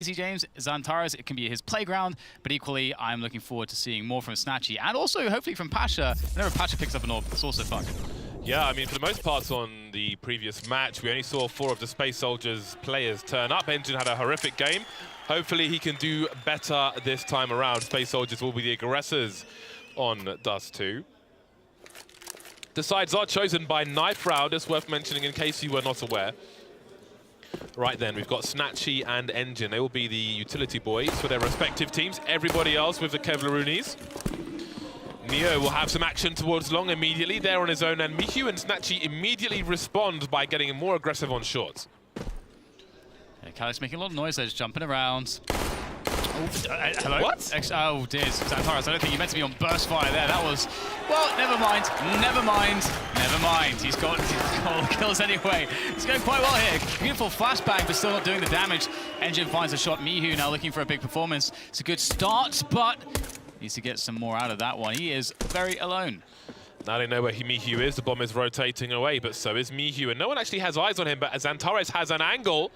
Easy James, XANTARES, it can be his playground, but equally, I'm looking forward to seeing more from Snatchy and also hopefully from Pasha. Whenever Pasha picks up an orb, it's also fun. Yeah, I mean, for the most part on the previous match, we only saw 4 of the Space Soldiers players turn up. Engine had a horrific game. Hopefully he can do better this time around. Space Soldiers will be the aggressors on Dust 2. The sides are chosen by knife round, it's worth mentioning in case you were not aware. Right then, we've got Snatchy and Engine. They will be the utility boys for their respective teams. Everybody else with the Kevlaroonies. Neo will have some action towards long immediately. There on his own, and Mihu and Snatchy immediately respond by getting more aggressive on short. Yeah, Calyx making a lot of noise there, just jumping around. Oh, hello? What? Oh, dear, XANTARES, I don't think you meant to be on burst fire there. That was, well, never mind, never mind, never mind. He's got all the kills anyway. It's going quite well here. Beautiful flashbang, but still not doing the damage. Engine finds a shot. Mihu now looking for a big performance. It's a good start, but needs to get some more out of that one. He is very alone. Now they know where Mihu is. The bomb is rotating away, but so is Mihu. And no one actually has eyes on him, but XANTARES has an angle.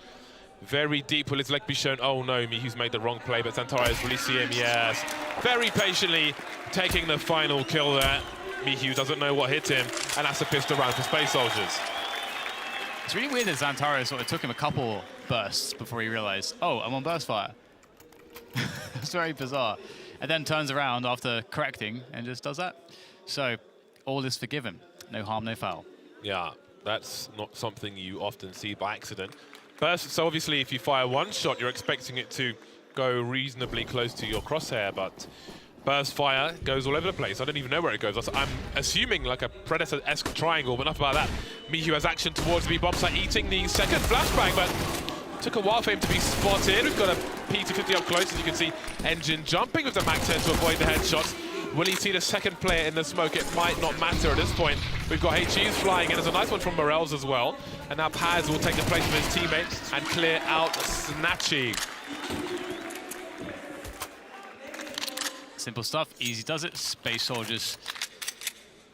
Very deep. Will his leg be shown? Oh no, Mihu's made the wrong play, but XANTARES really see him, yes. Very patiently taking the final kill there. Mihu doesn't know what hit him, and that's a pistol round for Space Soldiers. It's really weird that XANTARES sort of took him a couple bursts before he realized, oh, I'm on burst fire. It's very bizarre. And then turns around after correcting and just does that. So all is forgiven. No harm, no foul. Yeah, that's not something you often see by accident. Burst, so obviously if you fire one shot, you're expecting it to go reasonably close to your crosshair, but burst fire goes all over the place. I don't even know where it goes. I'm assuming like a Predator-esque triangle, but enough about that. Mihu has action towards the bomb site, eating the second flashbang, but took a while for him to be spotted. We've got a P250 up close, as you can see. Engine jumping with the MAC-10 to avoid the headshots. Will he see the second player in the smoke? It might not matter at this point. We've got HEs flying in. There's a nice one from Morels as well. And now Paz will take the place of his teammate and clear out Snatchy. Simple stuff, easy does it. Space Soldiers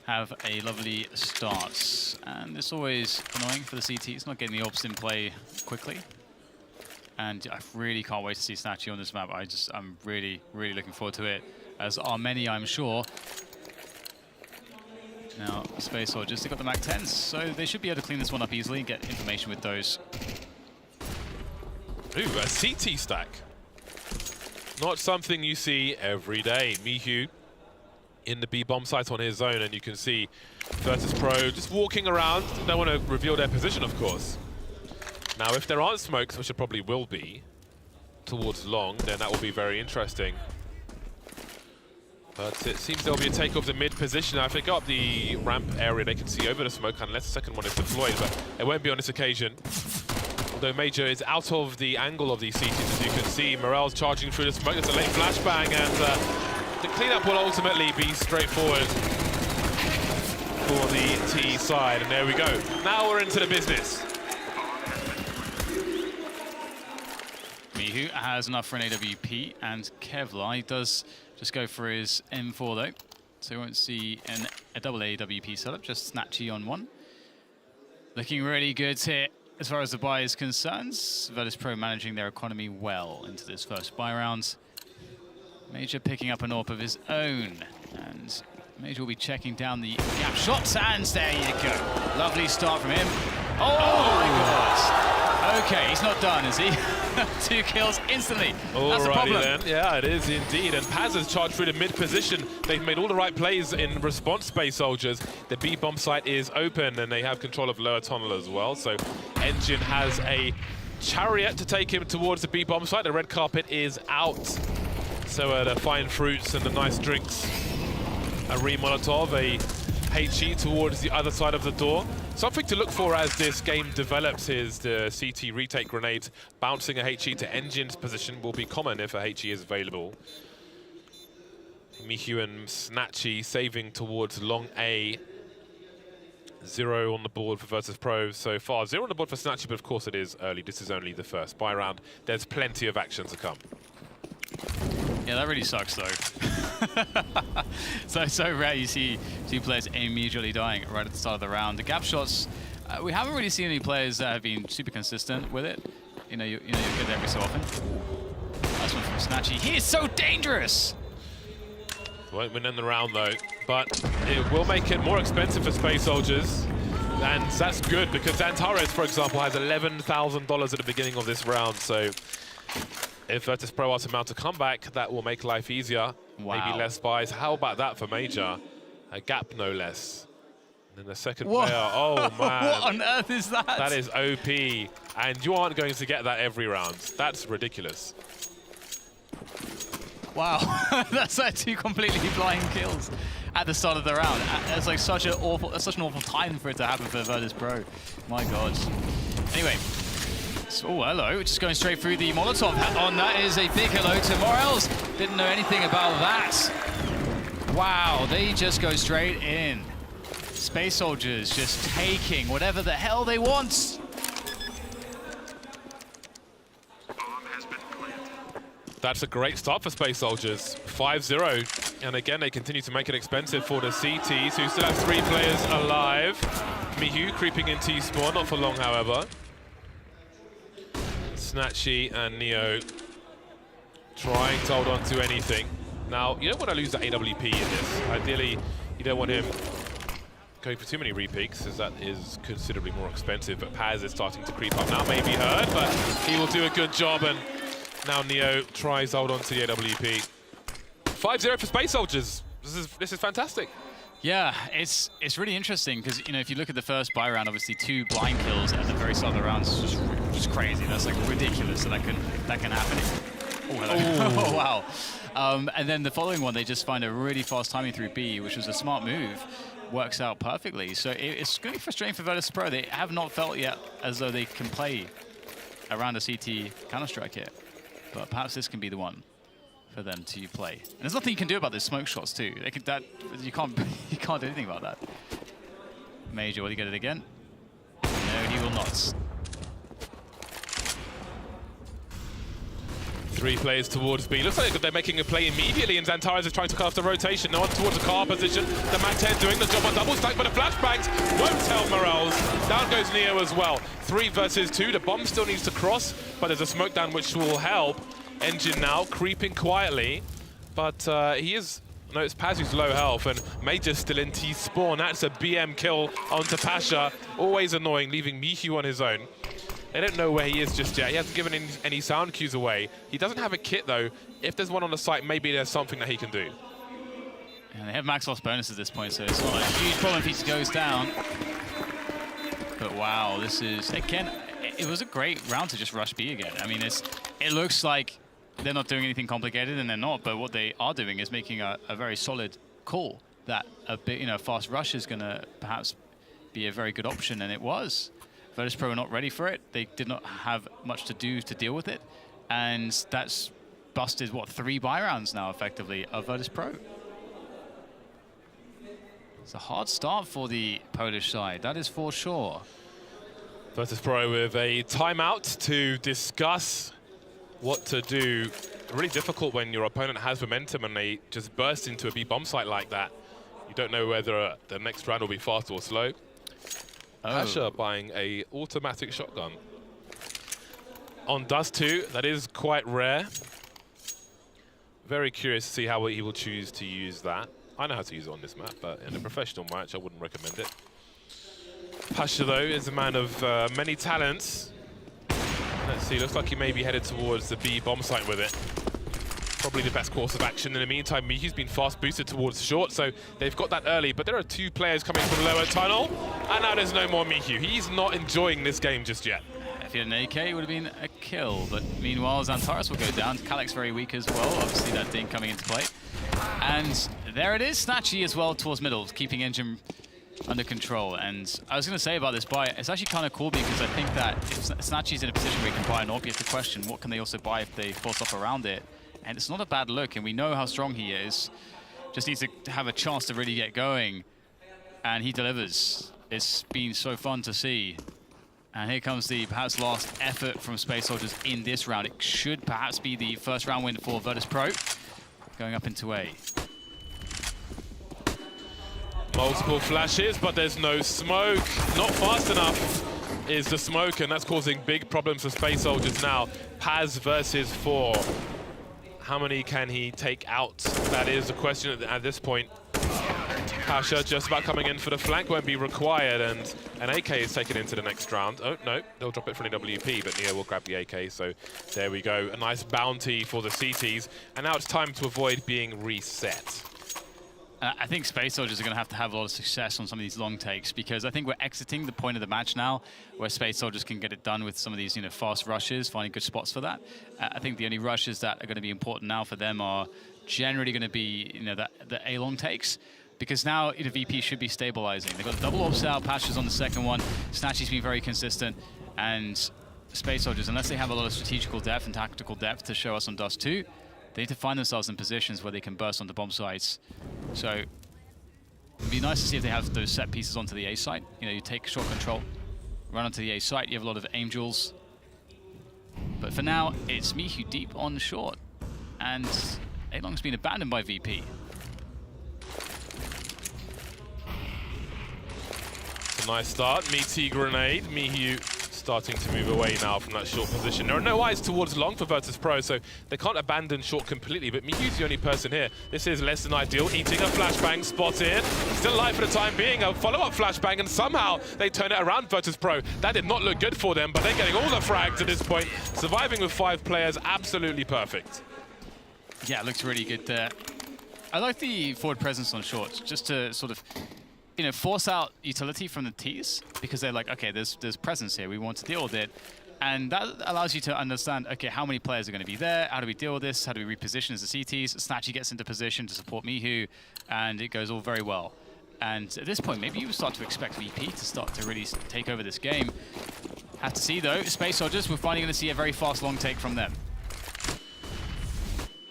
have a lovely start. And it's always annoying for the CTs, not getting the orbs in play quickly. And I really can't wait to see Snatchy on this map. I'm really, really looking forward to it, as are many, I'm sure. Now, Space Soldiers, they've got the MAC-10s, so they should be able to clean this one up easily and get information with those. Ooh, a CT stack. Not something you see every day. Mihu in the B-bomb site on his own, and you can see Virtus Pro just walking around. Don't want to reveal their position, of course. Now, if there aren't smokes, which there probably will be, towards long, then that will be very interesting. But it seems there'll be a take of the mid position. Now, if they go up the ramp area, they can see over the smoke, unless the second one is deployed, but it won't be on this occasion. Although Major is out of the angle of these CTs, as you can see. Morel's charging through the smoke. There's a late flashbang, and the cleanup will ultimately be straightforward for the T side. And there we go. Now we're into the business. Mihu has enough for an AWP, and Kevlar, he does just go for his M4 though. So we won't see a double AWP setup, just Snatchy on one. Looking really good here as far as the buy is concerned. Virtus Pro managing their economy well into this first buy round. Major picking up an AWP of his own, and Major will be checking down the gap shots, and there you go. Lovely start from him. Oh my God! Okay, he's not done, is he? 2 kills instantly. That's the problem. Then. Yeah, it is indeed. And Paz has charged through the mid position. They've made all the right plays in response, Space Soldiers. The B-bomb site is open, and they have control of lower tunnel as well. So Engine has a chariot to take him towards the B-bomb site. The red carpet is out. So the fine fruits and the nice drinks. A re-Molotov, a HE towards the other side of the door. Something to look for as this game develops is the CT retake grenade. Bouncing a HE to Engine's position will be common if a HE is available. Mihu and Snatchy saving towards long A. 0 on the board for Virtus Pro so far. 0 on the board for Snatchy, but of course it is early. This is only the first buy round. There's plenty of action to come. Yeah, that really sucks though. so rare you see 2 players immediately dying right at the start of the round. The gap shots, we haven't really seen any players that have been super consistent with it. You know, you get it every so often. Nice one from Snatchy. He is so dangerous! Won't win in the round though, but it will make it more expensive for Space Soldiers. And that's good because XANTARES, for example, has $11,000 at the beginning of this round. So if Virtus.pro are to mount a comeback, that will make life easier. Wow. Maybe less buys. How about that for Major? A gap, no less. And then the second Whoa. player, oh man. What on earth is that? That is OP. And you aren't going to get that every round. That's ridiculous. Wow, that's like 2 completely blind kills at the start of the round. It's like such an awful time for it to happen for Virtus.pro. My God. Anyway, so, hello, just going straight through the Molotov on. That is a big hello to Morels. Didn't know anything about that. Wow, they just go straight in. Space Soldiers just taking whatever the hell they want. That's a great start for Space Soldiers. 5-0. And again, they continue to make it expensive for the CTs, who still have 3 players alive. Mihu creeping into T-spawn, not for long, however. Snatchy and Neo trying to hold on to anything. Now, you don't want to lose the AWP in this. Ideally, you don't want him going for too many repeaks, as that is considerably more expensive. But Paz is starting to creep up now, maybe heard, but he will do a good job. And now Neo tries to hold on to the AWP. 5-0 for Space Soldiers. This is fantastic. Yeah, it's really interesting because, you know, if you look at the first buy round, obviously 2 blind kills at the very start of the round is just crazy. That's like ridiculous that can happen. Oh, hello. Oh, wow. And then the following one, they just find a really fast timing through B, which was a smart move. Works out perfectly. So it's going to be frustrating for Virtus.pro. They have not felt yet as though they can play around a CT Counter-Strike here. But perhaps this can be the one for them to play. And there's nothing you can do about those smoke shots too. You can't do anything about that. Major, will he get it again? No, he will not. 3 players towards B. Looks like they're making a play immediately, and XANTARES is trying to cast a rotation. No one towards the car position. The MAC-10 doing the job on double stack, but the flashbangs won't help Morels. Down goes Neo as well. 3 versus 2. The bomb still needs to cross, but there's a smoke down which will help. Engine now creeping quietly, but he is... No, it's Paz who's low health, and Major's still in T-spawn. That's a BM kill onto Pasha. Always annoying, leaving Mihu on his own. They don't know where he is just yet. He hasn't given any sound cues away. He doesn't have a kit, though. If there's one on the site, maybe there's something that he can do. And they have max loss bonus at this point, so it's not a huge problem if he goes down. But wow, this is... Again, it was a great round to just rush B again. I mean, it looks like they're not doing anything complicated, and they're not, but what they are doing is making a very solid call that a bit, fast rush is going to perhaps be a very good option, and it was. Virtus.pro were not ready for it. They did not have much to do to deal with it, and that's busted, what, 3 buy rounds now, effectively, of Virtus.pro. It's a hard start for the Polish side, that is for sure. Virtus.pro with a timeout to discuss what to do. Really difficult when your opponent has momentum and they just burst into a B bomb site like that. You don't know whether the next round will be fast or slow. Pasha buying a automatic shotgun. On Dust 2, that is quite rare. Very curious to see how he will choose to use that. I know how to use it on this map, but in a professional match, I wouldn't recommend it. Pasha, though, is a man of many talents. Let's see, looks like he may be headed towards the B bomb site with it. Probably the best course of action. In the meantime, Mihu's been fast boosted towards short, so they've got that early, but there are 2 players coming from lower tunnel, and now there's no more Mihu. He's not enjoying this game just yet. If he had an AK, it would have been a kill, but meanwhile, XANTARES will go down. Calyx very weak as well, obviously that thing coming into play. And there it is, Snatchy as well towards middle, keeping Engine under control. And I was going to say about this buy, it's actually kind of cool because I think that if Snatchy's in a position where he can buy an AWP, you have to question what can they also buy if they force off around it. And it's not a bad look, and we know how strong he is. Just needs to have a chance to really get going. And he delivers. It's been so fun to see. And here comes the perhaps last effort from Space Soldiers in this round. It should perhaps be the first round win for Virtus.pro. Going up into A. Multiple flashes, but there's no smoke. Not fast enough is the smoke, and that's causing big problems for Space Soldiers now. Paz versus 4. How many can he take out? That is the question at this point. Pasha just about coming in for the flank, won't be required, and an AK is taken into the next round. Oh, no, they'll drop it for an AWP, but Neo will grab the AK, so there we go. A nice bounty for the CTs, and now it's time to avoid being reset. I think Space Soldiers are going to have a lot of success on some of these long takes, because I think we're exiting the point of the match now where Space Soldiers can get it done with some of these, fast rushes, finding good spots for that. I think the only rushes that are going to be important now for them are generally going to be, the A long takes, because now VP should be stabilizing. They've got the double ops out, Pasha's on the second one, Snatchy's been very consistent, and Space Soldiers, unless they have a lot of strategical depth and tactical depth to show us on Dust 2, they need to find themselves in positions where they can burst onto bomb sites. So it'd be nice to see if they have those set pieces onto the A site. You take short control, run onto the A site, you have a lot of angels. But for now, it's Mihu deep on short, and A-Long's been abandoned by VP. It's a nice start. Meaty grenade. Mihu starting to move away now from that short position. There are no eyes towards long for Virtus.pro, so they can't abandon short completely, but Mihu's the only person here. This is less than ideal. Eating a flashbang, spotted. Still alive for the time being. A follow-up flashbang, and somehow they turn it around, Virtus.pro. That did not look good for them, but they're getting all the frags at this point. Surviving with 5 players, absolutely perfect. Yeah, it looks really good there. I like the forward presence on short, just to sort of force out utility from the Ts, because they're like, okay, there's presence here, we want to deal with it. And that allows you to understand, okay, how many players are going to be there, how do we deal with this, how do we reposition as the CTs, Snatchy gets into position to support Mihu, and it goes all very well. And at this point, maybe you start to expect VP to start to really take over this game. Have to see though, Space Soldiers, we're finally going to see a very fast long take from them.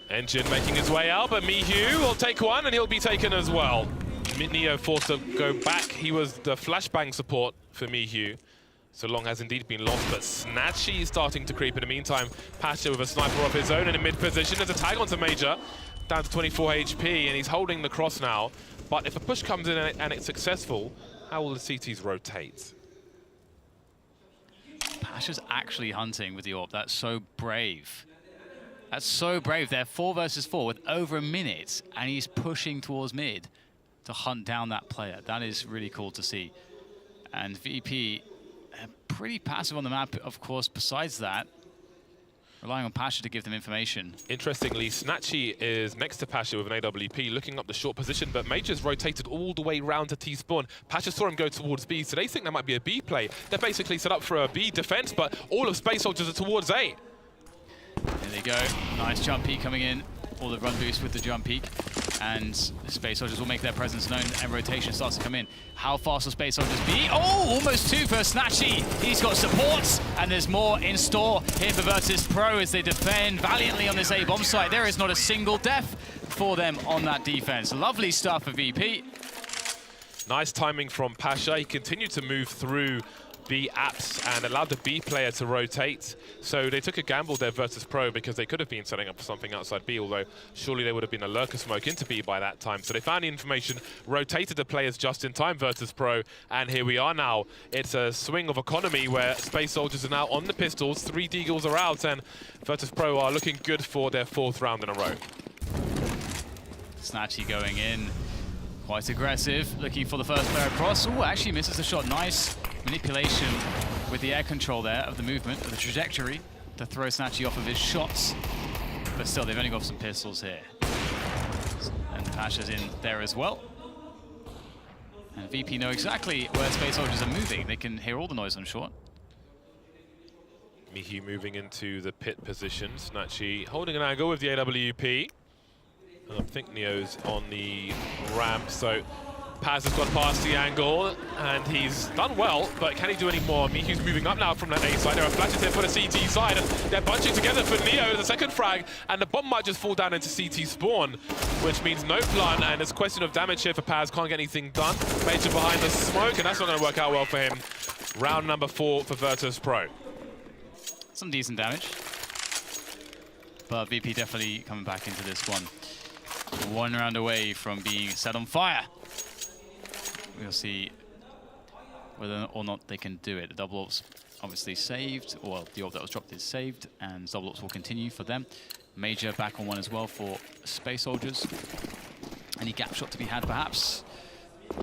Engine making his way out, but Mihu will take one, and he'll be taken as well. Neo forced to go back. He was the flashbang support for Mihu. So long has indeed been lost, but Snatchy is starting to creep in the meantime. Pasha with a sniper of his own in a mid position. There's a tag onto Major, down to 24 HP, and he's holding the cross now. But if a push comes in and it's successful, how will the CTs rotate? Pasha's actually hunting with the AWP. That's so brave. That's so brave. They're 4 versus 4 with over a minute, and he's pushing towards mid to hunt down that player. That is really cool to see. And VP, pretty passive on the map, of course, besides that, relying on Pasha to give them information. Interestingly, Snatchy is next to Pasha with an AWP, looking up the short position, but Major's rotated all the way round to T-spawn. Pasha saw him go towards B, so they think that might be a B play. They're basically set up for a B defense, but all of Space Soldiers are towards A. There they go. Nice jump peek coming in. All the run boost with the jump peek. And Space Soldiers will make their presence known, and rotation starts to come in. How fast will Space Soldiers be? Oh, almost 2 for Snatchy. He's got supports, and there's more in store here for Virtus.pro as they defend valiantly on this A bomb site. There is not a single death for them on that defense. Lovely stuff for VP. Nice timing from Pasha. He continued to move through B apps and allowed the B player to rotate. So they took a gamble there, Virtus.pro, because they could have been setting up something outside B, although surely there would have been a lurker smoke into B by that time. So they found the information, rotated the players just in time, Virtus.pro, and here we are now. It's a swing of economy where Space Soldiers are now on the pistols, 3 Deagles are out, and Virtus.pro are looking good for their 4th round in a row. Snatchy going in, quite aggressive, looking for the first player across. Oh, actually misses the shot. Nice manipulation with the air control there of the movement, of the trajectory, to throw Snatchy off of his shots. But still, they've only got some pistols here. And Pasha's in there as well. And VP know exactly where Space Soldiers are moving. They can hear all the noise on short. Mihu moving into the pit position. Snatchy holding an angle with the AWP. And I think Neo's on the ramp, so Paz has gone past the angle, and he's done well, but can he do any more? Mihu's moving up now from that A side. There are flashes here for the CT side, and they're bunching together for Neo, the second frag, and the bomb might just fall down into CT spawn, which means no plant, and it's a question of damage here for Paz. Can't get anything done. Major behind the smoke, and that's not going to work out well for him. Round number 4 for Virtus.pro. Some decent damage, but VP definitely coming back into this one. 1 round away from being set on fire. We'll see whether or not they can do it. The double ops obviously saved, or well, the orb that was dropped is saved, and double ops will continue for them. Major back on one as well for Space Soldiers. Any gap shot to be had, perhaps?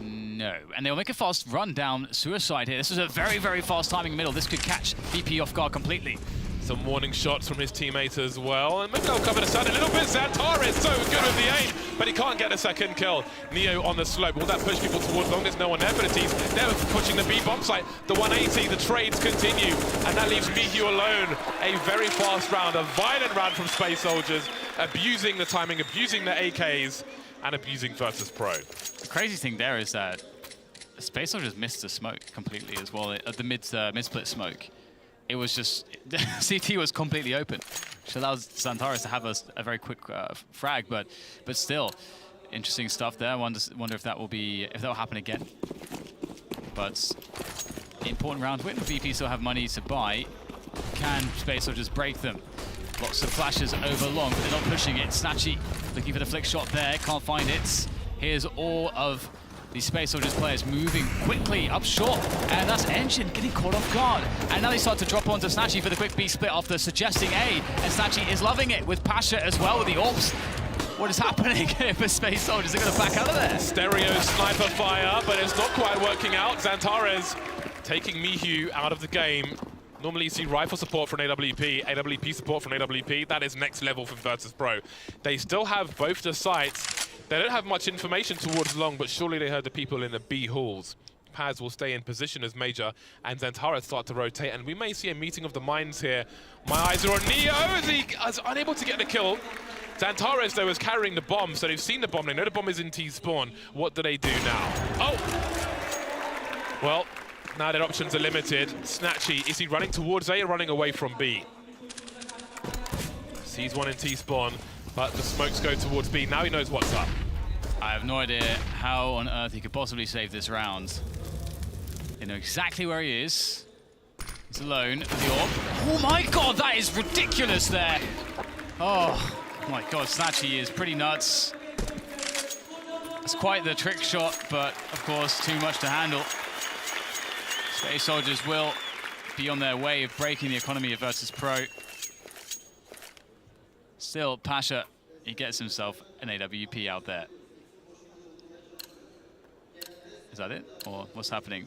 No. And they'll make a fast run down Suicide here. This is a very, very fast timing middle. This could catch VP off guard completely. Some warning shots from his teammates as well. And maybe they'll cover the side a little bit. XANTARES so good with the aim, but he can't get a second kill. Neo on the slope. Will that push people towards long? There's no one there for the teams. They're pushing the B bomb site. The 180, the trades continue. And that leaves Mihu alone. A very fast round, a violent round from Space Soldiers, abusing the timing, abusing the AKs, and abusing Virtus Pro. The crazy thing there is that Space Soldiers missed the smoke completely as well. At the mid-split smoke, it was just CT was completely open, which allows XANTARES to have a very quick frag. But still, interesting stuff there. Wonder if that will happen again. But important round win. VP still have money to buy. Can Space Soldiers break them? Lots of flashes over long, but they're not pushing it. Snatchy looking for the flick shot there, can't find it. Here's all of the Space Soldiers players moving quickly up short, and that's Engine getting caught off guard. And now they start to drop onto Snatchy for the quick B split after suggesting A, and Snatchy is loving it with Pasha as well with the orbs. What is happening here for Space Soldiers? They're going to back out of there. Stereo sniper fire, but it's not quite working out. XANTARES taking Mihu out of the game. Normally you see rifle support from AWP, AWP support from AWP. That is next level for Virtus Pro. They still have both the sites. They don't have much information towards long, but surely they heard the people in the B halls. Paz will stay in position as Major, and XANTARES start to rotate, and we may see a meeting of the minds here. My eyes are on Neo as he is unable to get the kill. XANTARES, though, is carrying the bomb, so they've seen the bomb. They know the bomb is in T-spawn. What do they do now? Oh! Well, now their options are limited. Snatchy, is he running towards A or running away from B? Sees one in T-spawn, but the smokes go towards B. Now he knows what's up. I have no idea how on earth he could possibly save this round. They know exactly where he is. He's alone with the orb. Oh my god, that is ridiculous there. Oh my god, Snatchy is pretty nuts. It's quite the trick shot, but of course too much to handle. Space Soldiers will be on their way of breaking the economy of Virtus Pro. Still, Pasha, he gets himself an AWP out there. Is that it? Or what's happening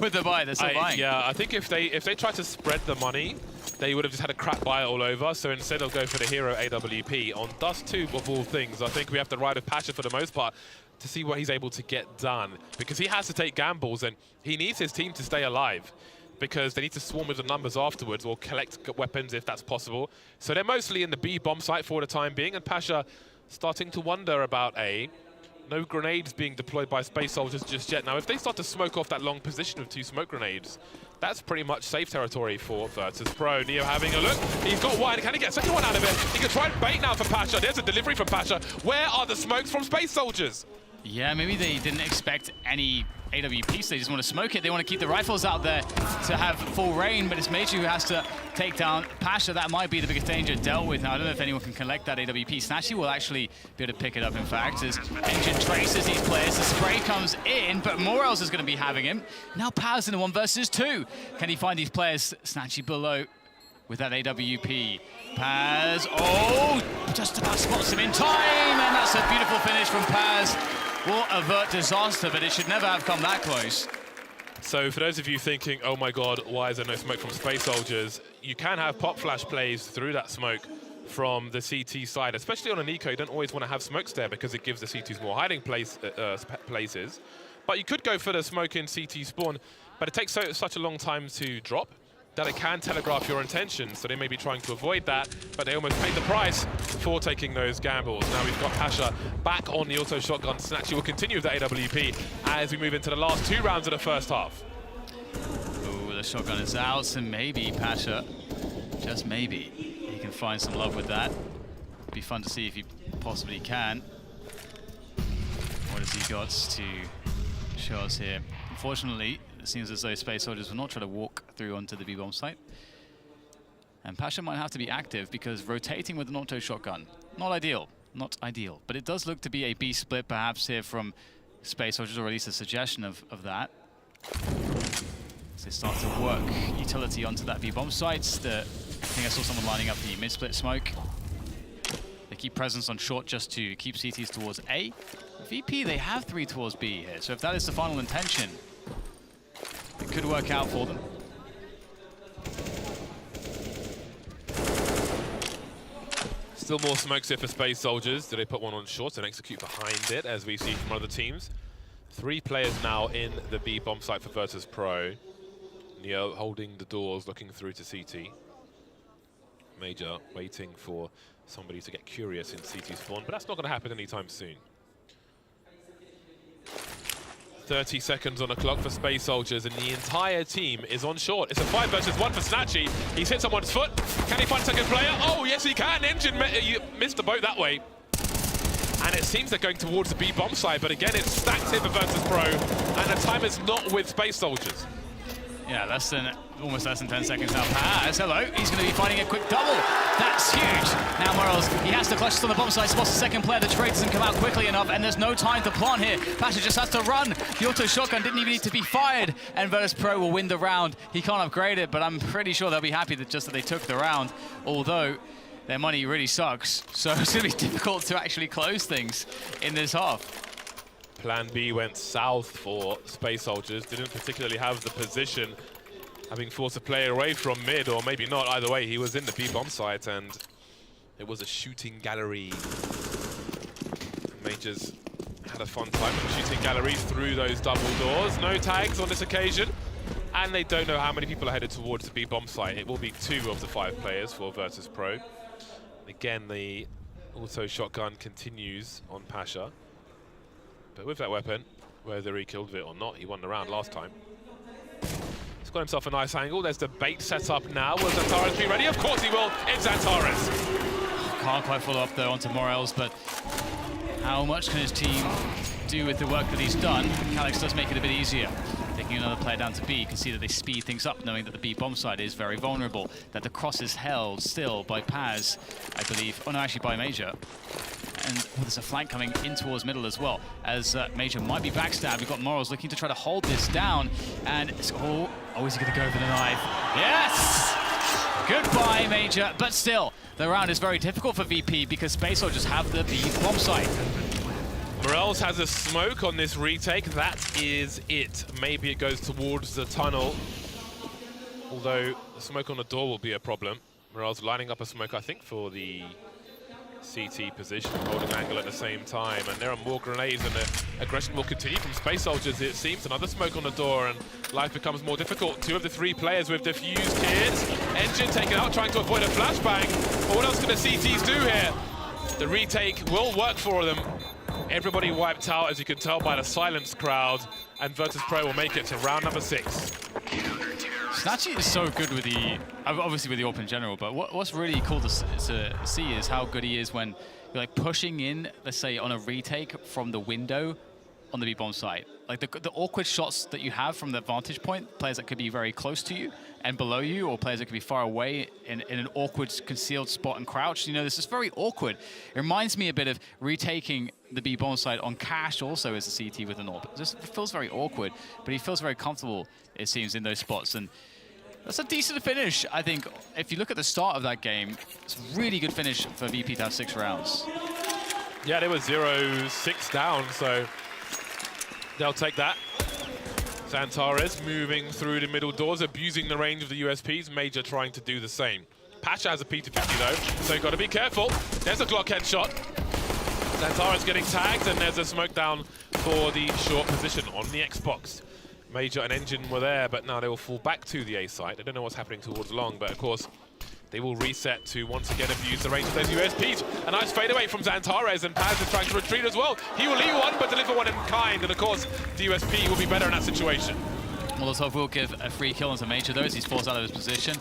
with the buy? They're still buying. Yeah, I think if they tried to spread the money, they would have just had a crap buy all over. So instead they'll go for the hero AWP. On Dust 2 of all things, I think we have to ride with Pasha for the most part to see what he's able to get done. Because he has to take gambles and he needs his team to stay alive, because they need to swarm with the numbers afterwards or collect weapons if that's possible. So they're mostly in the B bomb site for the time being, and Pasha starting to wonder about A. No grenades being deployed by Space Soldiers just yet. Now, if they start to smoke off that long position of 2 smoke grenades, that's pretty much safe territory for Virtus Pro. Neo having a look. He's got one. Can he get a second one out of it? He can try and bait now for Pasha. There's a delivery from Pasha. Where are the smokes from Space Soldiers? Yeah, maybe they didn't expect any AWP, so they just want to smoke it. They want to keep the rifles out there to have full rain, but it's Meiji who has to take down Pasha. That might be the biggest danger dealt with. Now, I don't know if anyone can collect that AWP. Snatchy will actually be able to pick it up, in fact, as Engine traces these players. The spray comes in, but Morels is going to be having him. Now Paz in the 1 versus 2. Can he find these players? Snatchy below with that AWP. Paz, oh, just about spots him in time, and that's a beautiful finish from Paz. Will avert disaster, but it should never have come that close. So for those of you thinking, oh my god, why is there no smoke from Space Soldiers? You can have pop flash plays through that smoke from the CT side, especially on an eco. You don't always want to have smokes there because it gives the CTs more hiding places. But you could go for the smoke in CT spawn, but it takes such a long time to drop that it can telegraph your intentions, so they may be trying to avoid that, but they almost paid the price for taking those gambles. Now we've got Pasha back on the auto shotgun. Snatchy will continue with the AWP as we move into the last 2 rounds of the first half. Oh, the shotgun is out, and maybe Pasha, just maybe, he can find some love with that. Be fun to see if he possibly can. What has he got to show us here? Unfortunately, it seems as though Space Soldiers will not try to walk through onto the B-bomb site. And Pasha might have to be active because rotating with an auto shotgun, not ideal, but it does look to be a B split perhaps here from Space Soldiers, or at least a suggestion of that. So they start to work utility onto that B-bomb site. I think I saw someone lining up the mid-split smoke. tricky presence on short just to keep CTs towards A. VP, they have 3 towards B here, so if that is the final intention, it could work out for them. Still more smokes here for Space Soldiers. Do they put one on short and execute behind it, as we see from other teams? 3 players now in the B bomb site for Virtus Pro. Neo holding the doors, looking through to CT. Major waiting for somebody to get curious in CT spawn, but that's not going to happen anytime soon. 30 seconds on the clock for Space Soldiers, and the entire team is on short. It's a 5 versus 1 for Snatchy. He's hit someone's foot. Can he find second player? Oh, yes, he can. Engine missed the boat that way. And it seems they're going towards the B bomb side, but again, it's stacked here for Virtus Pro, and the time is not with Space Soldiers. Yeah, almost less than 10 seconds now. Paz, hello. He's going to be finding a quick double. That's huge. Now Morels, he has to clutch on the bomb side, spots the second player. The trade doesn't come out quickly enough, and there's no time to plant here. Pasha just has to run. The auto shotgun didn't even need to be fired, and Virtus Pro will win the round. He can't upgrade it, but I'm pretty sure they'll be happy that they took the round, although their money really sucks. So it's going to be difficult to actually close things in this half. Plan B went south for Space Soldiers. Didn't particularly have the position, having forced a player away from mid, or maybe not. Either way, he was in the B bomb site, and it was a shooting gallery. Majors had a fun time shooting galleries through those double doors. No tags on this occasion, and they don't know how many people are headed towards the B bomb site. It will be 2 of the 5 players for Virtus Pro. Again, the auto shotgun continues on Pasha. But with that weapon, whether he killed it or not, he won the round last time. He's got himself a nice angle. There's the bait set up now. Will XANTARES be ready? Of course he will. It's XANTARES. Can't quite follow up though onto Morels, but how much can his team do with the work that he's done? Calyx does make it a bit easier. Taking another player down to B, you can see that they speed things up, knowing that the B bomb side is very vulnerable, that the cross is held still by Paz, I believe. Oh no, actually by Major. And there's a flank coming in towards middle as well, as Major might be backstabbed. We've got Morels looking to try to hold this down, and it's, oh, is he going to go for the knife? Yes! Goodbye, Major, but still, the round is very difficult for VP because Space Soldiers have the B bomb site. Morels has a smoke on this retake. That is it. Maybe it goes towards the tunnel, although the smoke on the door will be a problem. Morels lining up a smoke, I think, for the CT position, holding angle at the same time, and there are more grenades, and the aggression will continue from Space Soldiers, it seems. Another smoke on the door, and life becomes more difficult. 2 of the 3 players with defused kids. Engine taken out, trying to avoid a flashbang. But what else can the CTs do here? The retake will work for them. Everybody wiped out, as you can tell by the silenced crowd, and Virtus Pro will make it to round number 6. Snatchy is so good with the, obviously with the AWP in general, but what's really cool to see is how good he is when you're like pushing in, let's say on a retake from the window on the B-bomb site. Like the awkward shots that you have from the vantage point, players that could be very close to you and below you, or players that could be far away in an awkward concealed spot and crouch. You know, this is very awkward. It reminds me a bit of retaking the B-bomb site on Cash also as a CT with an AWP. It just feels very awkward, but he feels very comfortable, it seems, in those spots. And that's a decent finish, I think. If you look at the start of that game, it's a really good finish for VP to have 6 rounds. Yeah, they were 0-6 down, so they'll take that. XANTARES moving through the middle doors, abusing the range of the USPs. Major trying to do the same. Pasha has a P250 though, so you've got to be careful. There's a Glock headshot. XANTARES getting tagged, and there's a smoke down for the short position on the Xbox. Major and Engine were there, but now they will fall back to the A site. I don't know what's happening towards long, but of course, they will reset to once again abuse the range of those USPs. A nice fadeaway from XANTARES, and Paz is trying to retreat as well. He will leave one, but deliver one in kind, and of course, the USP will be better in that situation. Molotov will give a free kill onto Major though, as he's forced out of his position.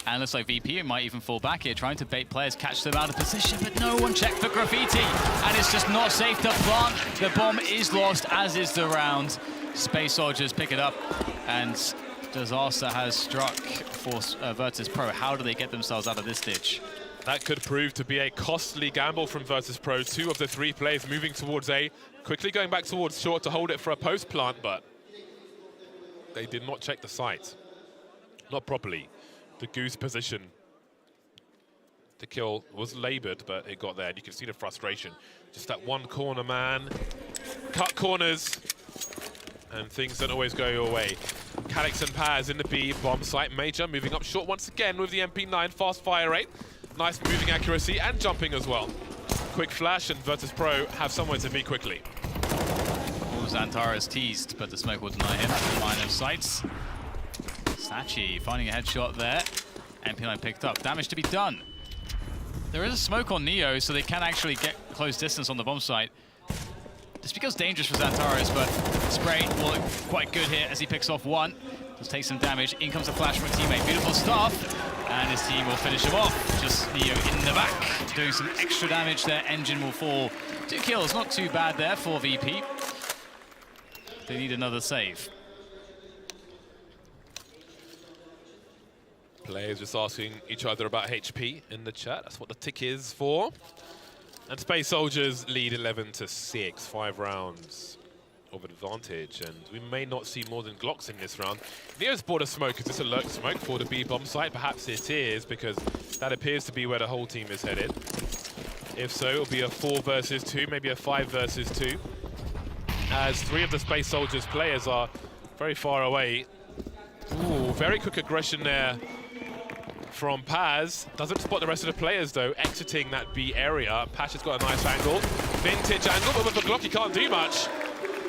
And looks like VP might even fall back here, trying to bait players, catch them out of position, but no one checked for graffiti. And it's just not safe to plant. The bomb is lost, as is the round. Space Soldiers pick it up, and disaster has struck for Virtus Pro. How do they get themselves out of this ditch? That could prove to be a costly gamble from Virtus Pro. 2 of the 3 players moving towards A, quickly going back towards short to hold it for a post plant, but they did not check the site. Not properly. The goose position The kill was laboured, but it got there. And you can see the frustration. Just that one corner, man. Cut corners. And things don't always go your way. Calix and Paz in the B bomb site. Major moving up short once again with the MP9. Fast fire rate. Nice moving accuracy and jumping as well. Quick flash, and Virtus.pro have somewhere to be quickly. XANTARES teased, but the smoke will deny him. Line of sights. Sachi finding a headshot there. MP9 picked up. Damage to be done. There is a smoke on Neo, so they can actually get close distance on the bomb site. This becomes dangerous for XANTARES, but Spray will look quite good here as he picks off one. Does take some damage. In comes a flash from a teammate. Beautiful stuff. And his team will finish him off. Just Neo in the back, doing some extra damage there. Engine will fall. 2 kills, not too bad there for VP. They need another save. Players just asking each other about HP in the chat. That's what the tick is for. And Space Soldiers lead 11-6, 5 rounds of advantage. And we may not see more than Glocks in this round. Neo's bought a smoke. Is this a lurk smoke for the B bomb site? Perhaps it is, because that appears to be where the whole team is headed. If so, it'll be a 4 versus 2, maybe a 5 versus 2. As 3 of the Space Soldiers players are very far away. Ooh, very quick aggression there from Paz. Doesn't spot the rest of the players though, exiting that B area. Pasha's got a nice angle. Vintage angle, but with the Glock he can't do much.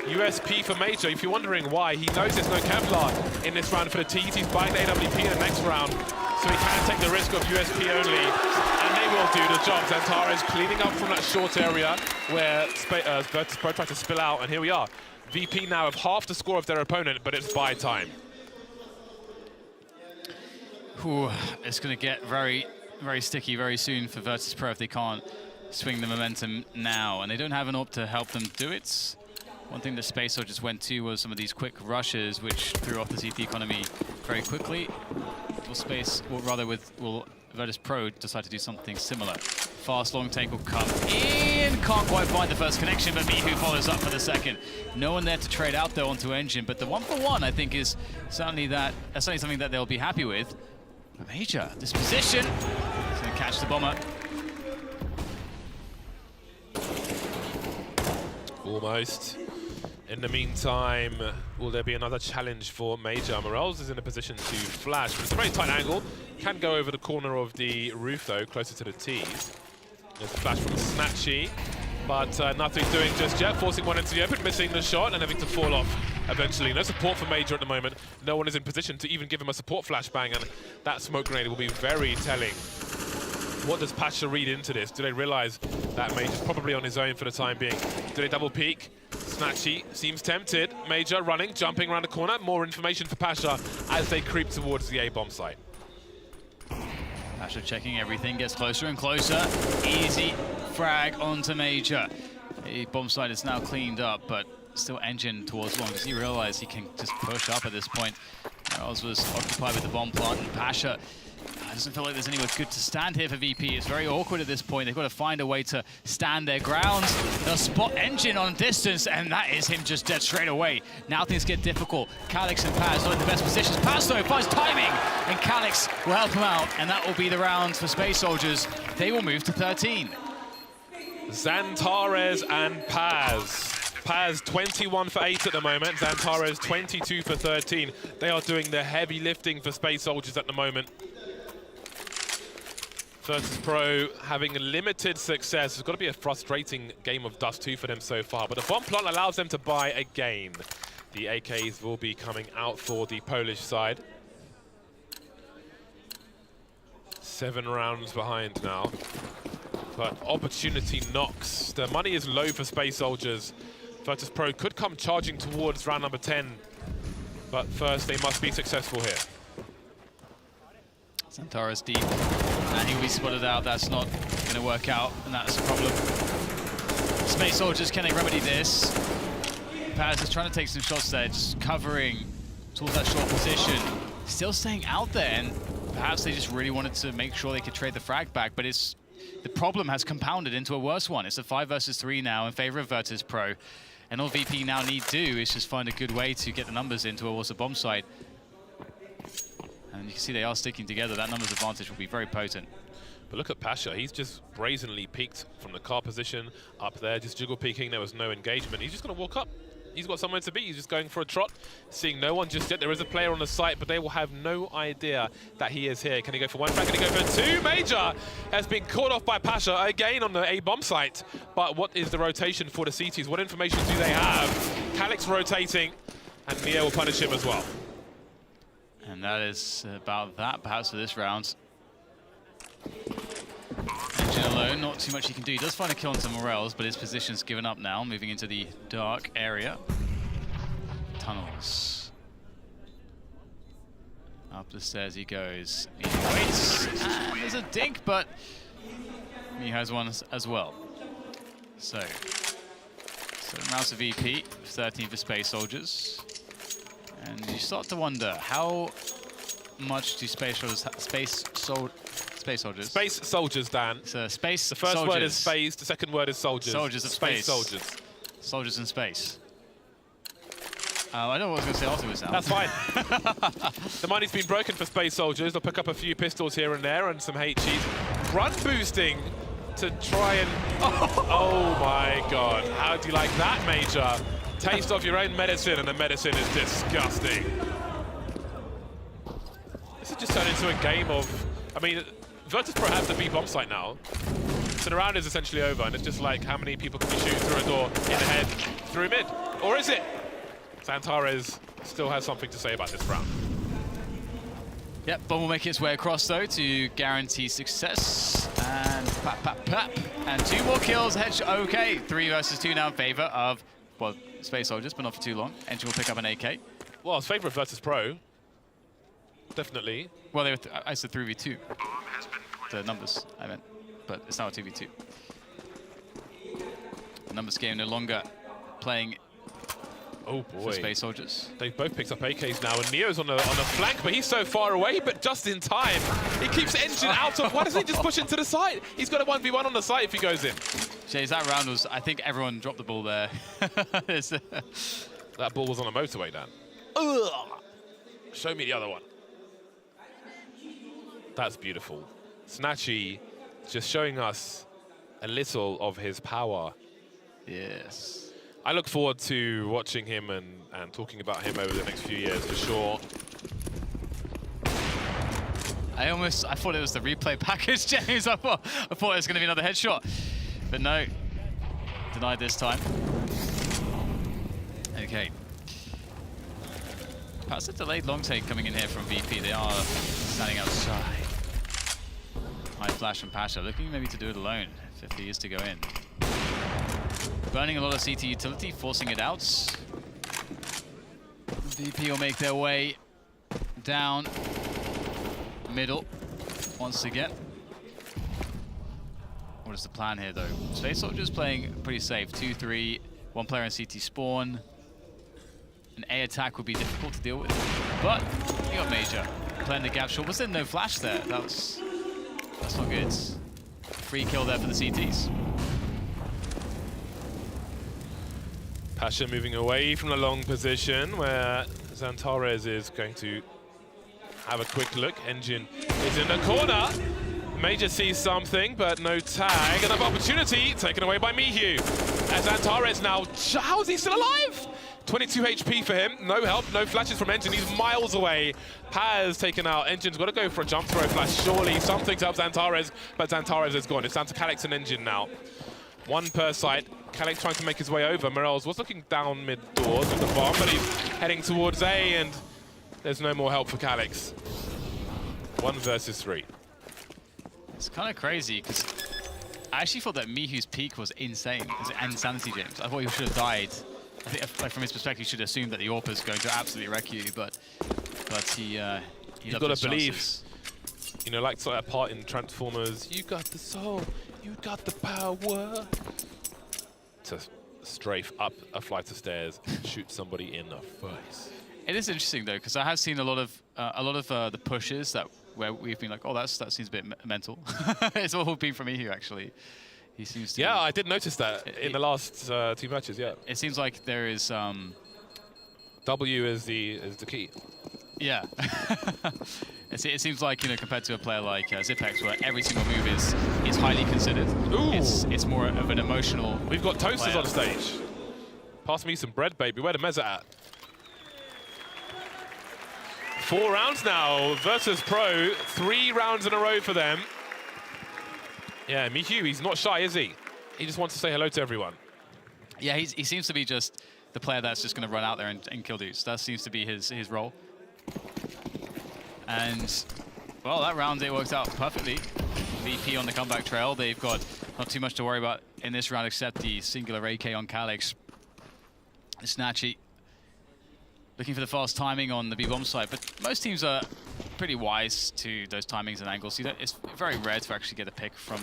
USP for Major. If you're wondering why, he knows there's no Kevlar in this round for the T's. He's buying the AWP in the next round, so he can take the risk of USP only. And they will do the job. XANTARES cleaning up from that short area where Virtus.pro tried to spill out, and here we are. VP now have half the score of their opponent, but it's buy time. Ooh, it's going to get very, very sticky very soon for Virtus.pro if they can't swing the momentum now. And they don't have an AWP to help them do it. One thing that Space Soldiers went to was some of these quick rushes, which threw off the CT economy very quickly. Will Virtus.pro decide to do something similar? Fast long take will come in. Can't quite find the first connection, but Mihu follows up for the second. No one there to trade out though onto Engine, but the 1-for-1 I think is certainly something that they'll be happy with. Major, this position. He's going to catch the bomber. Almost. In the meantime, will there be another challenge for Major? Morels is in a position to flash, but it's a very tight angle. Can go over the corner of the roof, though, closer to the T's. There's a flash from Snatchy, but nothing doing just yet. Forcing one into the open, missing the shot, and having to fall off eventually. No support for Major at the moment. No one is in position to even give him a support flashbang, and that smoke grenade will be very telling. What does Pasha read into this? Do they realize that Major's probably on his own for the time being? Do they double peek? Snatchy seems tempted. Major running, jumping around the corner. More information for Pasha as they creep towards the A-bomb site. Pasha checking everything, gets closer and closer. Easy frag onto Major. The bomb site is now cleaned up, but still Engine towards one. Does he realize he can just push up at this point? Morels was occupied with the bomb plant, and Pasha doesn't feel like there's anywhere good to stand here for VP. It's very awkward at this point. They've got to find a way to stand their grounds. They'll spot Engine on distance, and that is him just dead straight away. Now things get difficult. Calix and Paz not in the best positions. Paz, though, finds timing, and Calix will help him out, and that will be the round for Space Soldiers. They will move to 13. XANTARES and Paz. Paz 21 for 8 at the moment. XANTARES 22 for 13. They are doing the heavy lifting for Space Soldiers at the moment. Virtus.pro having limited success. It's got to be a frustrating game of Dust 2 for them so far, but the bomb plant allows them to buy again. The AKs will be coming out for the Polish side. 7 rounds behind now, but opportunity knocks. The money is low for Space Soldiers. Virtus.pro could come charging towards round number 10, but first they must be successful here. XANTARES deep, and he'll be spotted out. That's not going to work out, and that's a problem. Space Soldiers, can they remedy this? Paz is trying to take some shots there, just covering towards that short position. Still staying out there, and perhaps they just really wanted to make sure they could trade the frag back, but the problem has compounded into a worse one. It's a 5 versus 3 now in favor of Virtus.pro, and all VP now need to do is just find a good way to get the numbers in towards the bomb site. And you can see they are sticking together. That numbers advantage will be very potent. But look at Pasha, he's just brazenly peeked from the car position up there, just jiggle peeking, there was no engagement. He's just going to walk up. He's got somewhere to be, he's just going for a trot, seeing no one just yet. There is a player on the site, but they will have no idea that he is here. Can he go for one frag? Can he go for two? Major has been caught off by Pasha again on the A-bomb site. But what is the rotation for the CTs? What information do they have? Calix rotating, and Mia will punish him as well. And that is about that, perhaps, for this round. Engine alone, not too much he can do. He does find a kill onto Morels, but his position's given up now, moving into the dark area. Tunnels. Up the stairs he goes. He waits, and there's a dink, but he has one as well. So 7 rounds of VP, 13 for Space Soldiers. And you start to wonder, how much do Space Soldiers. Space Soldiers, Dan. So space. The first soldiers. word is space, the second word is soldiers. Soldiers of space. Soldiers. Soldiers in space. I know what I was going to say afterwards now. That's fine. The money's been broken for Space Soldiers. They'll pick up a few pistols here and there and some HEs. Run boosting to try and... Oh my god. How do you like that, Major? Taste of your own medicine, and the medicine is disgusting. This has just turned into a game of... I mean, Virtus Pro has the B bomb site now. So the round is essentially over, and it's just like, how many people can you shoot through a door, in the head, through mid? Or is it? XANTARES still has something to say about this round. Yep, bomb will make its way across, though, to guarantee success. And pap, pap, pap. And 2 more kills. Hedge, okay. 3 versus 2 now in favor of, well, Space Soldiers, but not for too long. Engine will pick up an AK. Well, it's favor of Virtus Pro. Definitely. Well, they were I said 3v2. The numbers, I meant. But it's now a 2v2. The numbers game no longer playing for Space Soldiers. They've both picked up AKs now, and Neo's on the flank, but he's so far away, but just in time. He keeps Engine out of... Why doesn't he just push into the side? He's got a 1v1 on the side if he goes in. Jays, that round was... I think everyone dropped the ball there. That ball was on a motorway, Dan. Ugh. Show me the other one. That's beautiful. Snatchy just showing us a little of his power. Yes. I look forward to watching him and talking about him over the next few years for sure. I thought it was the replay package, James. I thought it was going to be another headshot. But no, denied this time. Okay. Perhaps a delayed long take coming in here from VP. They are standing outside. High flash from Pasha, looking maybe to do it alone, 50 is to go in. Burning a lot of CT utility, forcing it out. VP will make their way down middle once again. What is the plan here, though? Space Soldiers playing pretty safe. 2-3, 1 player in CT spawn. An A attack would be difficult to deal with, but you got Major playing the gap short. Was there no flash there? That's not good. Free kill there for the CTs. Pasha moving away from the long position where XANTARES is going to have a quick look. Engine is in the corner. Major sees something, but no tag. Another opportunity taken away by Mihu. As XANTARES now, how is he still alive? 22 HP for him, no help, no flashes from Engine, he's miles away. Paz taken out, Engine's got to go for a jump throw flash, surely something to help XANTARES, but XANTARES is gone. It's down to Calix and Engine now. 1 per side, Calix trying to make his way over. Morels was looking down mid-doors with the bomb, but he's heading towards A, and there's no more help for Calix. 1 versus 3. It's kind of crazy, because I actually thought that Mihu's peak was insane. It's insanity, James. I thought he should have died. I think, like, from his perspective, you should assume that the AWP is going to absolutely wreck you, but he you've got to believe, you know, like sort of that part in Transformers, you got the soul, you got the power. To strafe up a flight of stairs, shoot somebody in the face. It is interesting though, because I have seen a lot of the pushes where we've been like, oh, that seems a bit mental. It's all been from Mihu actually. He seems to. Yeah, I did notice that in the last 2 matches. Yeah. It seems like there is. W is the key. Yeah. It seems like, you know, compared to a player like Zipex, where every single move is highly considered. Ooh. It's more of an emotional. We've got toasters player on stage. Pass me some bread, baby. Where the mezza at? 4 rounds now versus Pro. 3 rounds in a row for them. Yeah, Mihu, he's not shy, is he? He just wants to say hello to everyone. Yeah, he seems to be just the player that's just going to run out there and kill dudes. That seems to be his role. And, well, that round, it worked out perfectly. VP on the comeback trail. They've got not too much to worry about in this round except the singular AK on Calix. Snatchy looking for the fast timing on the B-bomb side, but most teams are pretty wise to those timings and angles. It's very rare to actually get a pick from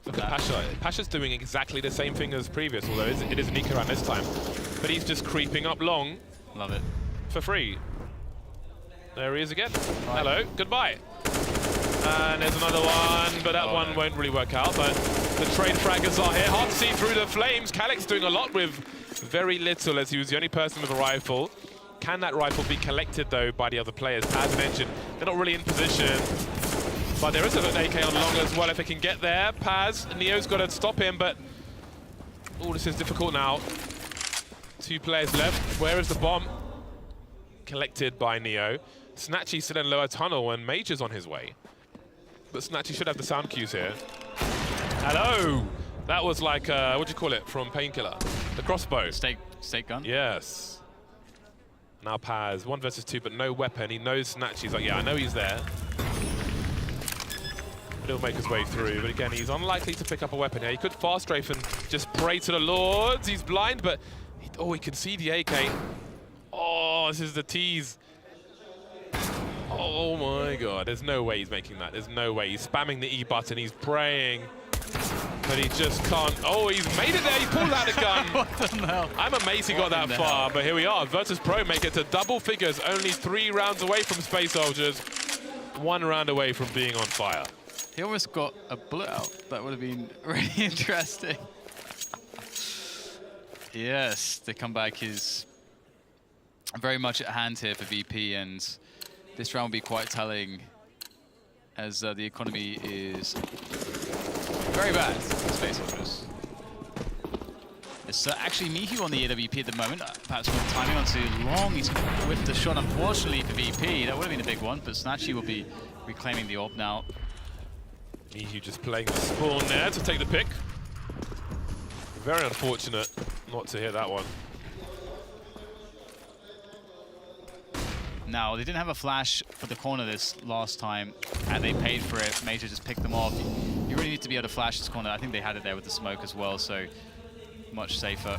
Look at Pasha. Pasha's doing exactly the same thing as previous, although it is Nico around this time. But he's just creeping up long. Love it. For free. There he is again. Right. Hello, goodbye. And there's another one, but that one won't really work out. But the trade fraggers are here. Hard to see through the flames. Calix doing a lot with very little, as he was the only person with a rifle. Can that rifle be collected, though, by the other players? Paz and Engine, they're not really in position. But there is an AK on long as well if they can get there. Paz, Neo's got to stop him, but... Oh, this is difficult now. 2 players left. Where is the bomb? Collected by Neo. Snatchy still in lower tunnel and Major's on his way. But Snatchy should have the sound cues here. Hello! That was like, what do you call it from Painkiller? The crossbow. Stake gun? Yes. Now Paz, 1 versus 2, but no weapon. He knows Snatchy. He's like, yeah, I know he's there. But he'll make his way through. But again, he's unlikely to pick up a weapon here. He could fast strafe and just pray to the Lords. He's blind, but he can see the AK. Oh, this is the tease. Oh my God, there's no way he's making that. There's no way. He's spamming the E button, he's praying, but he just can't. Oh, he's made it there, he pulled out a gun. What the hell? I'm amazed he got that far, but here we are. Virtus Pro make it to double figures, only 3 rounds away from Space Soldiers, 1 round away from being on fire. He almost got a bullet out. That would have been really interesting. Yes, the comeback is very much at hand here for VP, and this round will be quite telling as the economy is very bad for Space Soldiers. It's actually Mihu on the AWP at the moment. Perhaps with timing on too long. He's whiffed the shot, unfortunately, for VP. That would have been a big one, but Snatchy will be reclaiming the AWP now. Mihu just playing the spawn there to take the pick. Very unfortunate not to hit that one. Now, they didn't have a flash for the corner this last time, and they paid for it. Major just picked them off. You really need to be able to flash this corner. I think they had it there with the smoke as well, so much safer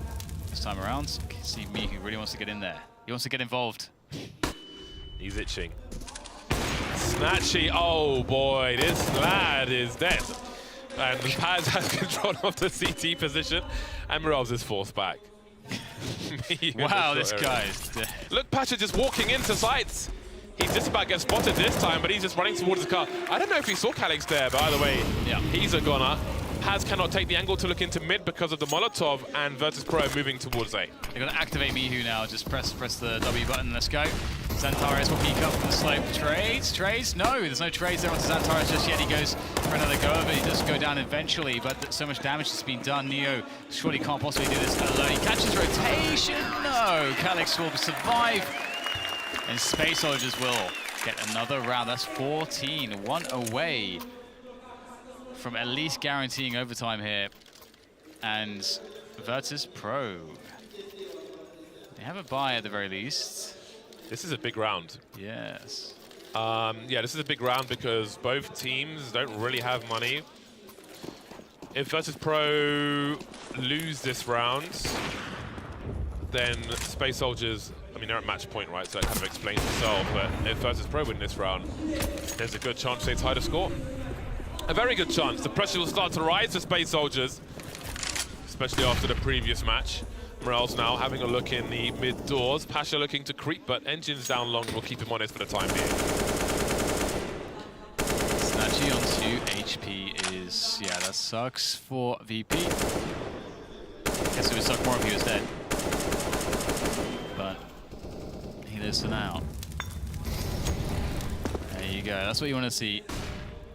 this time around. You can see Mihu really wants to get in there. He wants to get involved. He's itching. Snatchy, oh boy, this lad is dead. And Paz has control of the CT position, and Morales is forced back. Wow, this guy's dead. Look, Pasha just walking into sights. He's just about to get spotted this time, but he's just running towards the car. I don't know if he saw Calix there, but either way, yeah, he's a goner. Paz cannot take the angle to look into mid because of the Molotov, and Virtus Pro moving towards A. They're going to activate Mihu now. Just press the W button. Let's go. XANTARES will peek up from the slope. Trades? No, there's no trades there onto XANTARES just yet. He goes for another go of it. He does go down eventually, but so much damage has been done. Neo surely can't possibly do this alone. He catches rotation. No, Calix will survive, and Space Soldiers will get another round. That's 14, 1 away from at least guaranteeing overtime here. And Virtus Pro, they have a bye at the very least. This is a big round. Yes. Yeah, this is a big round because both teams don't really have money. If Virtus Pro lose this round, then Space Soldiers, I mean, they're at match point, right? So that kind of explains itself. But if Virtus Pro win this round, there's a good chance they tie the score. A very good chance. The pressure will start to rise for Space Soldiers, especially after the previous match. Morales now having a look in the mid doors. Pasha looking to creep, but Engine's down long will keep him honest for the time being. Snatchy on 2 HP is, yeah, that sucks for VP. Guess it would suck more if he was dead. But he lives for now. There you go. That's what you want to see.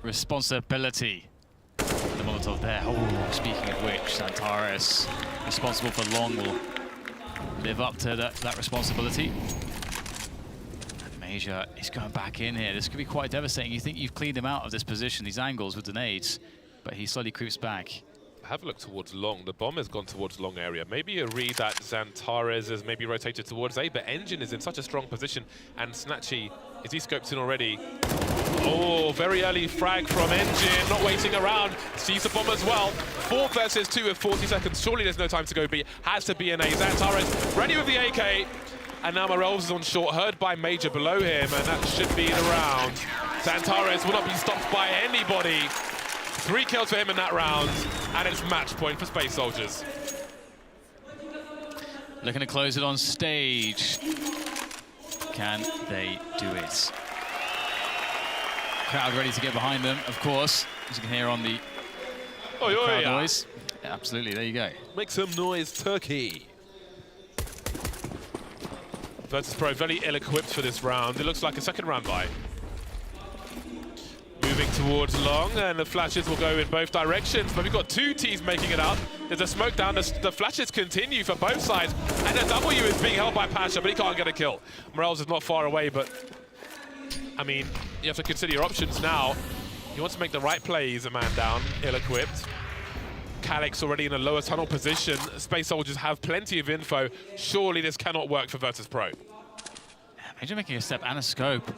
Responsibility. The Molotov there. Oh, speaking of which, XANTARES, responsible for long, will live up to that responsibility. And Major is going back in here. This could be quite devastating. You think you've cleaned him out of this position, these angles with the nades, but he slowly creeps back. Have a look towards long. The bomb has gone towards long area. Maybe a read that XANTARES has maybe rotated towards A, but Engine is in such a strong position, and Snatchy, is he scoped in already? Oh, very early frag from Engine, not waiting around, sees the bomb as well. 4 versus 2 with 40 seconds. Surely there's no time to go B. Has to be an A. XANTARES ready with the AK, and now Morels is on short, heard by Major below him, and that should be the round. XANTARES will not be stopped by anybody. 3 kills for him in that round, and it's match point for Space Soldiers. Looking to close it on stage. Can they do it? Crowd ready to get behind them, of course, as you can hear on the crowd noise. Yeah, absolutely, there you go. Make some noise, Turkey. Virtus.pro very ill-equipped for this round. It looks like a second round buy. Moving towards long, and the flashes will go in both directions, but we've got 2 Ts making it out. There's a smoke down, the flashes continue for both sides, and the W is being held by Pasha, but he can't get a kill. Morels is not far away, but I mean, you have to consider your options now. You want to make the right plays, a man down, ill-equipped. Calyx already in a lower tunnel position. Space Soldiers have plenty of info. Surely this cannot work for Virtus.pro. Yeah, Major making a step and a scope.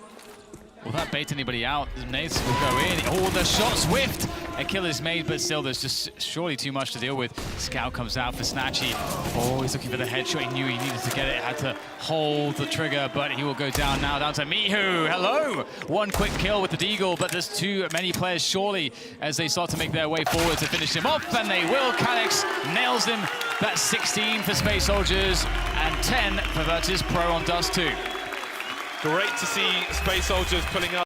Will that bait anybody out? The nades will go in. Oh, the shot's whiffed. A kill is made, but still, there's just surely too much to deal with. Scout comes out for Snatchy. Oh, he's looking for the headshot. He knew he needed to get it. Had to hold the trigger, but he will go down now. Down to Mihu. Hello. 1 quick kill with the Deagle, but there's too many players surely as they start to make their way forward to finish him off, and they will. Calyx nails him. That's 16 for Space Soldiers and 10 for Virtus.pro on Dust 2. Great to see Space Soldiers pulling out